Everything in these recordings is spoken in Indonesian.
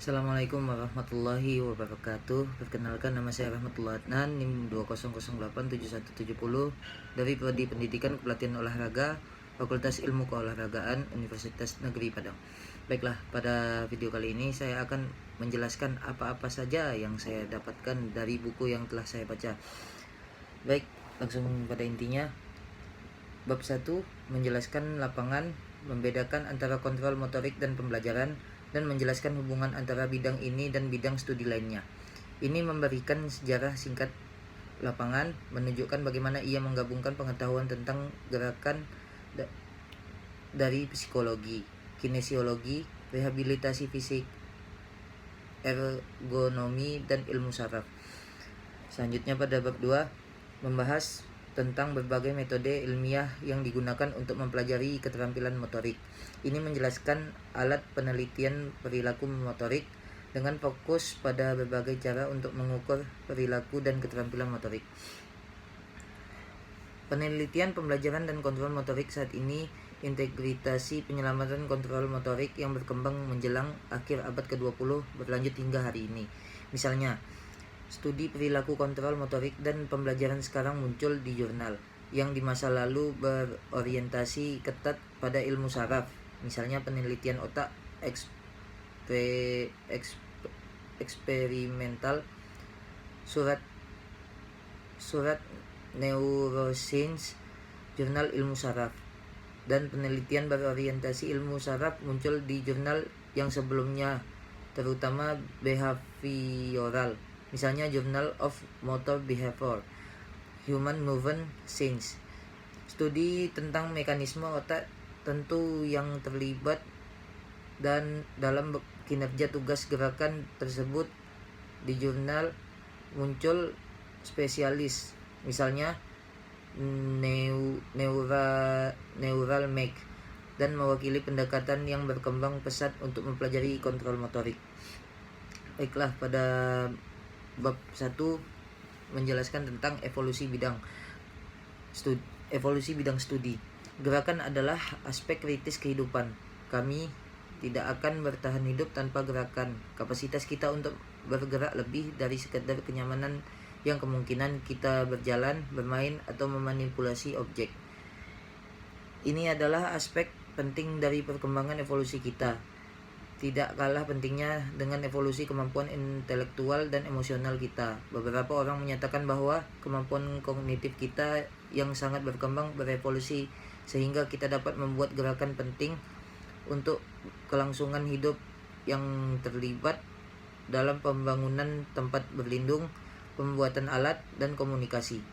Assalamualaikum warahmatullahi wabarakatuh. Perkenalkan, nama saya Rahmatullah Adnan, NIM 20087170 dari Prodi Pendidikan Kepelatihan Olahraga, Fakultas Ilmu Keolahragaan, Universitas Negeri Padang. Baiklah, pada video kali ini saya akan menjelaskan apa-apa saja yang saya dapatkan dari buku yang telah saya baca. Baik, langsung pada intinya. Bab 1 menjelaskan lapangan, membedakan antara kontrol motorik dan pembelajaran, dan menjelaskan hubungan antara bidang ini dan bidang studi lainnya. Ini memberikan sejarah singkat lapangan, menunjukkan bagaimana ia menggabungkan pengetahuan tentang gerakan dari psikologi, kinesiologi, rehabilitasi fisik, ergonomi, dan ilmu saraf. Selanjutnya pada bab 2 membahas tentang berbagai metode ilmiah yang digunakan untuk mempelajari keterampilan motorik. Ini menjelaskan alat penelitian perilaku motorik dengan fokus pada berbagai cara untuk mengukur perilaku dan keterampilan motorik. Penelitian, pembelajaran, dan kontrol motorik saat ini, integritasi penyelamatan kontrol motorik yang berkembang menjelang akhir abad ke-20 berlanjut hingga hari ini. Misalnya, studi perilaku kontrol motorik dan pembelajaran sekarang muncul di jurnal yang di masa lalu berorientasi ketat pada ilmu saraf, misalnya penelitian otak eksperimental, surat Neuroscience, jurnal ilmu saraf, dan penelitian berorientasi ilmu saraf muncul di jurnal yang sebelumnya, terutama behavioral, misalnya Journal of Motor Behavior, Human Movement Science. Studi tentang mekanisme otak tentu yang terlibat dan dalam kinerja tugas gerakan tersebut di jurnal muncul spesialis, misalnya Neural Make, dan mewakili pendekatan yang berkembang pesat untuk mempelajari kontrol motorik. Baiklah, pada bab 1 menjelaskan tentang evolusi bidang studi. Gerakan adalah aspek kritis kehidupan. Kami tidak akan bertahan hidup tanpa gerakan. Kapasitas kita untuk bergerak lebih dari sekedar kenyamanan yang kemungkinan kita berjalan, bermain, atau memanipulasi objek. Ini adalah aspek penting dari perkembangan evolusi kita. Tidak kalah pentingnya dengan evolusi kemampuan intelektual dan emosional kita. Beberapa orang menyatakan bahwa kemampuan kognitif kita yang sangat berkembang berevolusi sehingga kita dapat membuat gerakan penting untuk kelangsungan hidup yang terlibat dalam pembangunan tempat berlindung, pembuatan alat, dan komunikasi.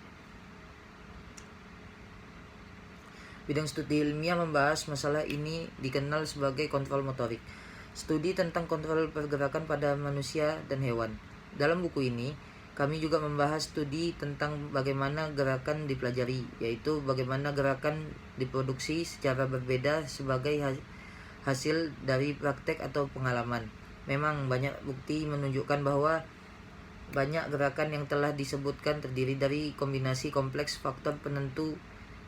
Bidang studi ilmiah membahas masalah ini dikenal sebagai kontrol motorik. Studi tentang kontrol pergerakan pada manusia dan hewan. Dalam buku ini, kami juga membahas studi tentang bagaimana gerakan dipelajari, yaitu bagaimana gerakan diproduksi secara berbeda sebagai hasil dari praktek atau pengalaman. Memang banyak bukti menunjukkan bahwa banyak gerakan yang telah disebutkan terdiri dari kombinasi kompleks faktor penentu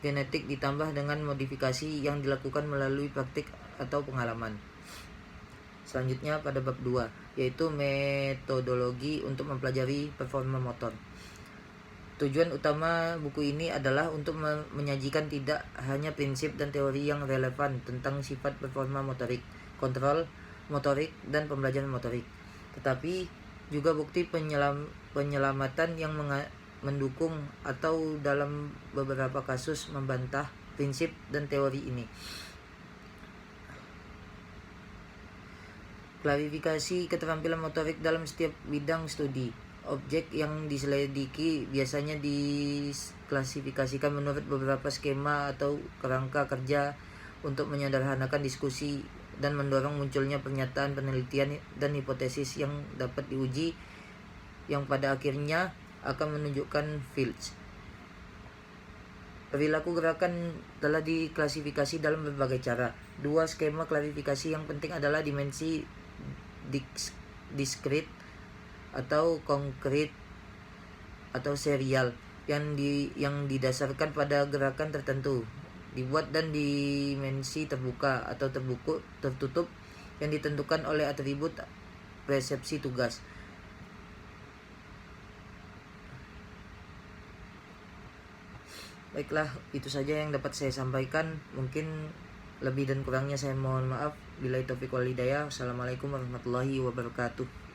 genetik ditambah dengan modifikasi yang dilakukan melalui praktik atau pengalaman. Selanjutnya pada bab 2, yaitu metodologi untuk mempelajari performa motor. Tujuan utama buku ini adalah untuk menyajikan tidak hanya prinsip dan teori yang relevan tentang sifat performa motorik, kontrol motorik, dan pembelajaran motorik, tetapi juga bukti penyelamatan yang mendukung atau dalam beberapa kasus membantah prinsip dan teori ini. Klarifikasi keterampilan motorik dalam setiap bidang studi. Objek yang diselidiki biasanya diklasifikasikan menurut beberapa skema atau kerangka kerja untuk menyederhanakan diskusi dan mendorong munculnya pernyataan, penelitian, dan hipotesis yang dapat diuji, yang pada akhirnya akan menunjukkan fields. Perilaku gerakan telah diklasifikasi dalam berbagai cara. Dua skema klarifikasi yang penting adalah dimensi diskrit atau konkret atau serial yang didasarkan pada gerakan tertentu, dibuat, dan dimensi terbuka atau tertutup yang ditentukan oleh atribut persepsi tugas. Baiklah, itu saja yang dapat saya sampaikan. Mungkin lebih dan kurangnya saya mohon maaf. Billahi taufiq wal hidayah. Wassalamualaikum warahmatullahi wabarakatuh.